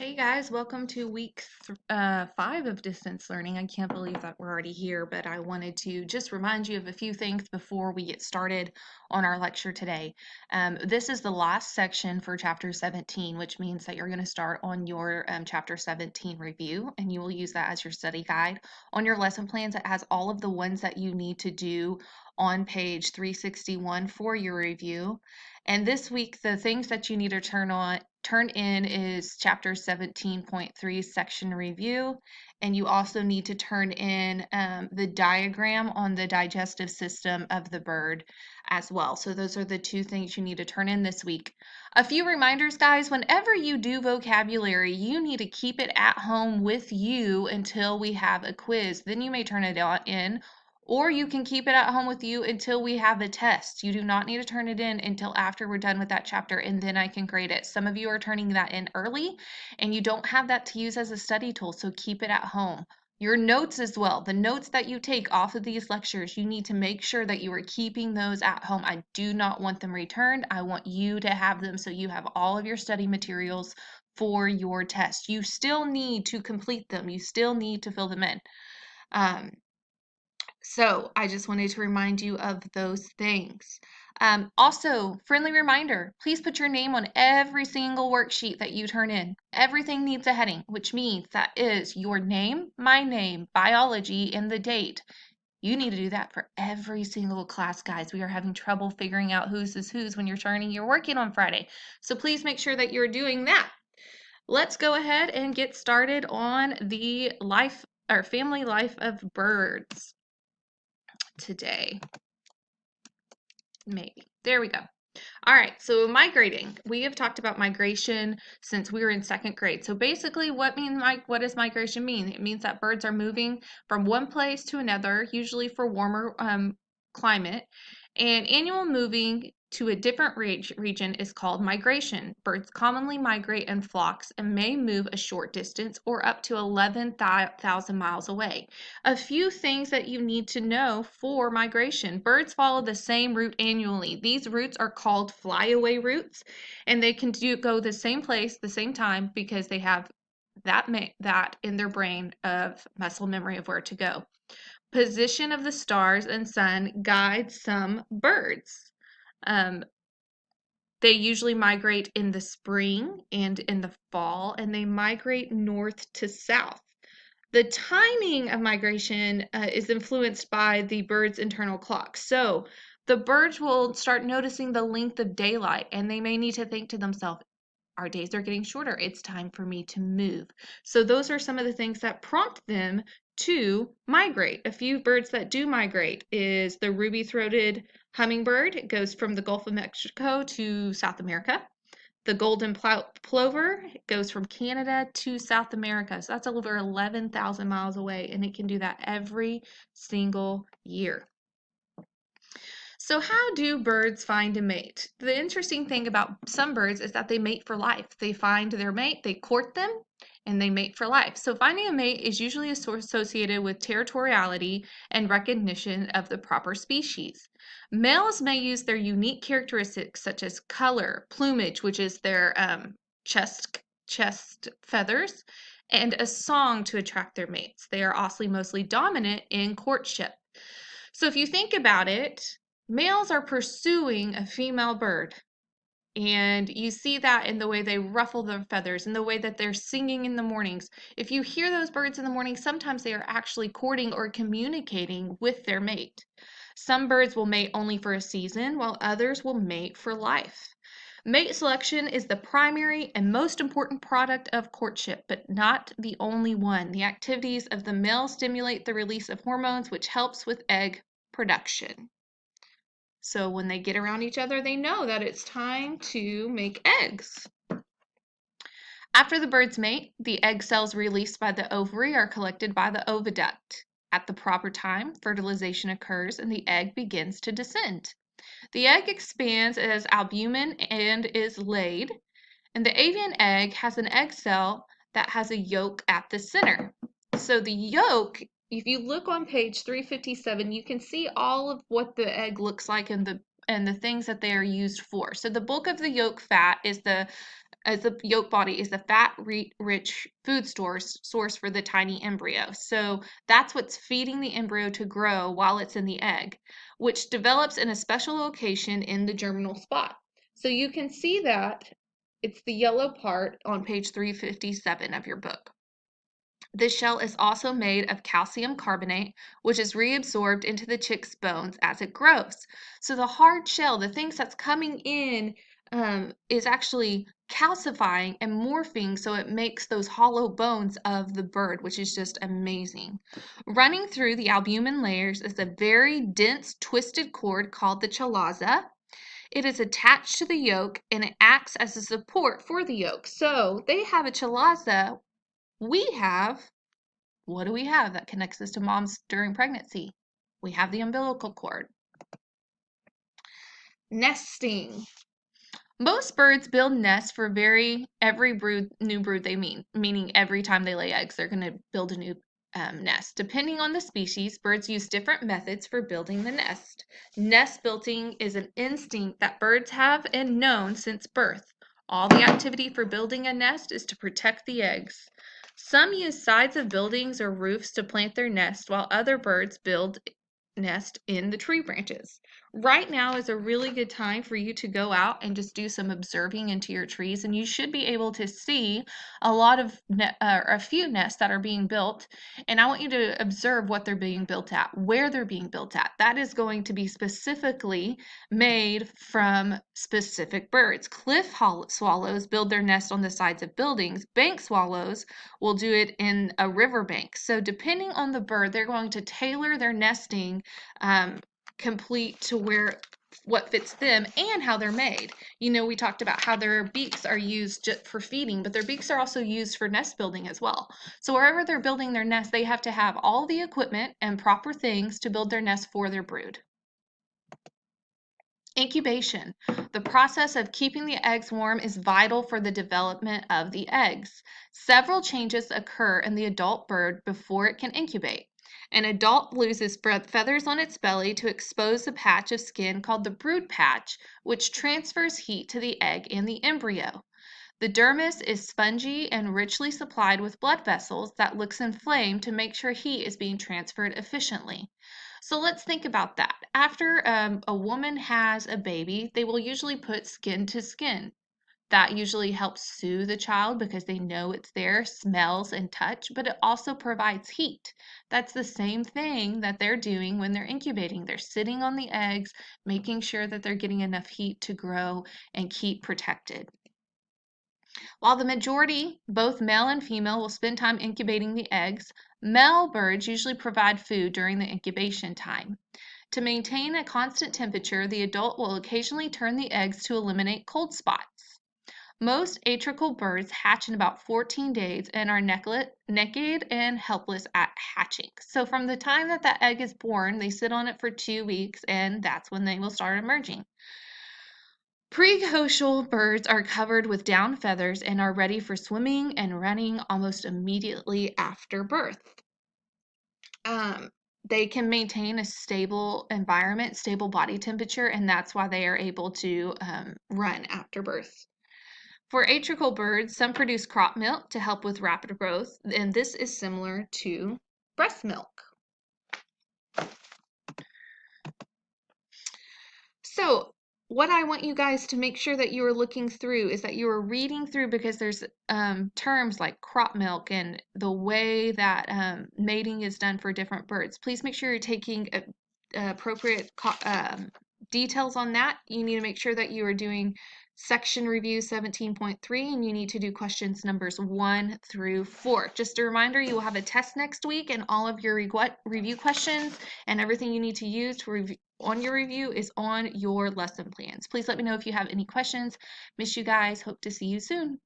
Hey guys, welcome to week 5 of distance learning. I can't believe that we're already here, but I wanted to just remind you of a few things before we get started on our lecture today. This is the last section for chapter 17, which means that you're going to start on your chapter 17 review, and you will use that as your study guide. On your lesson plans, it has all of the ones that you need to do on page 361 for your review. And this week, the things that you need to turn in is chapter 17.3 section review. And you also need to turn in the diagram on the digestive system of the bird as well. So those are the two things you need to turn in this week. A few reminders, guys, whenever you do vocabulary, you need to keep it at home with you until we have a quiz. Then you may turn it in, or you can keep it at home with you until we have a test. You do not need to turn it in until after we're done with that chapter, and then I can grade it. Some of you are turning that in early, and you don't have that to use as a study tool, so keep it at home. Your notes as well, the notes that you take off of these lectures, you need to make sure that you are keeping those at home. I do not want them returned. I want you to have them so you have all of your study materials for your test. You still need to complete them. You still need to fill them in. So I just wanted to remind you of those things. Also, friendly reminder, please put your name on every single worksheet that you turn in. Everything needs a heading, which means that is your name, my name, biology, and the date. You need to do that for every single class, guys. We are having trouble figuring out whose is whose when you're turning your work in on Friday. So please make sure that you're doing that. Let's go ahead and get started on the life or family life of birds today. Maybe. There we go. All right, so migrating. We have talked about migration since we were in second grade. So basically, what does migration mean? It means that birds are moving from one place to another, usually for warmer climate. And annual moving to a different region is called migration. Birds commonly migrate in flocks and may move a short distance or up to 11,000 miles away. A few things that you need to know for migration. Birds follow the same route annually. These routes are called flyaway routes, and they can go the same place, the same time, because they have that in their brain of muscle memory of where to go. Position of the stars and sun guides some birds. Um, they usually migrate in the spring and in the fall, and they migrate north to south. The timing of migration is influenced by the bird's internal clock. So the birds will start noticing the length of daylight, and they may need to think to themselves, our days are getting shorter. It's time for me to move. So those are some of the things that prompt them to migrate. A few birds that do migrate is the ruby-throated hummingbird. It goes from the Gulf of Mexico to South America. The golden plover goes from Canada to South America. So that's over 11,000 miles away, and it can do that every single year. So how do birds find a mate? The interesting thing about some birds is that they mate for life. They find their mate, they court them, and they mate for life. So finding a mate is usually associated with territoriality and recognition of the proper species. Males may use their unique characteristics such as color, plumage, which is their chest feathers, and a song to attract their mates. They are also mostly dominant in courtship. So if you think about it, males are pursuing a female bird. And you see that in the way they ruffle their feathers, in the way that they're singing in the mornings. If you hear those birds in the morning, sometimes they are actually courting or communicating with their mate. Some birds will mate only for a season, while others will mate for life. Mate selection is the primary and most important product of courtship, but not the only one. The activities of the male stimulate the release of hormones, which helps with egg production. So when they get around each other, they know that it's time to make eggs. After the birds mate, the egg cells released by the ovary are collected by the oviduct. At the proper time, fertilization occurs and the egg begins to descend. The egg expands as albumin and is laid, and the avian egg has an egg cell that has a yolk at the center. So the yolk, if you look on page 357, you can see all of what the egg looks like and the things that they are used for. So the bulk of the yolk fat is the as the yolk body is the fat-rich food source for the tiny embryo. So that's what's feeding the embryo to grow while it's in the egg, which develops in a special location in the germinal spot. So you can see that it's the yellow part on page 357 of your book. This shell is also made of calcium carbonate, which is reabsorbed into the chick's bones as it grows. So the hard shell, the things that's coming in, is actually calcifying and morphing so it makes those hollow bones of the bird, which is just amazing. Running through the albumin layers is a very dense, twisted cord called the chalaza. It is attached to the yolk and it acts as a support for the yolk. So they have a chalaza. We have What do we have that connects us to moms during pregnancy? We have the umbilical cord. Nesting. Most birds build nests for every new brood they meet, meaning every time they lay eggs, they're going to build a new nest. Depending on the species, birds use different methods for building the nest. Nest building is an instinct that birds have and known since birth. All the activity for building a nest is to protect the eggs. Some use sides of buildings or roofs to plant their nest, while other birds build nest in the tree branches. Right now is a really good time for you to go out and just do some observing into your trees, and you should be able to see a lot of a few nests that are being built. And I want you to observe what they're being built at, where they're being built at. That is going to be specifically made from specific birds. Swallows build their nest on the sides of buildings. Bank swallows will do it in a riverbank. So depending on the bird, they're going to tailor their nesting complete to what fits them and how they're made. We talked about how their beaks are used just for feeding, but their beaks are also used for nest building as well. So wherever they're building their nest, they have to have all the equipment and proper things to build their nest for their brood. Incubation. The process of keeping the eggs warm is vital for the development of the eggs. Several changes occur in the adult bird before it can incubate. An adult loses feathers on its belly to expose a patch of skin called the brood patch, which transfers heat to the egg and the embryo. The dermis is spongy and richly supplied with blood vessels that looks inflamed to make sure heat is being transferred efficiently. So let's think about that. After a woman has a baby, they will usually put skin to skin. That usually helps soothe the child because they know it's there, smells and touch, but it also provides heat. That's the same thing that they're doing when they're incubating. They're sitting on the eggs, making sure that they're getting enough heat to grow and keep protected. While the majority, both male and female, will spend time incubating the eggs, male birds usually provide food during the incubation time. To maintain a constant temperature, the adult will occasionally turn the eggs to eliminate cold spots. Most atrial birds hatch in about 14 days and are naked and helpless at hatching. So from the time that that egg is born, they sit on it for 2 weeks, and that's when they will start emerging. Precocial birds are covered with down feathers and are ready for swimming and running almost immediately after birth. They can maintain a stable environment, stable body temperature, and that's why they are able to run after birth. For atrial birds, some produce crop milk to help with rapid growth, and this is similar to breast milk. So, what I want you guys to make sure that you are looking through is that you are reading through, because there's terms like crop milk and the way that mating is done for different birds. Please make sure you're taking appropriate details on that. You need to make sure that you are doing section review 17.3, and you need to do questions numbers 1 through 4. Just a reminder, you will have a test next week, and all of your review questions and everything you need to use to review on your review is on your lesson plans. Please let me know if you have any questions. Miss you guys. Hope to see you soon.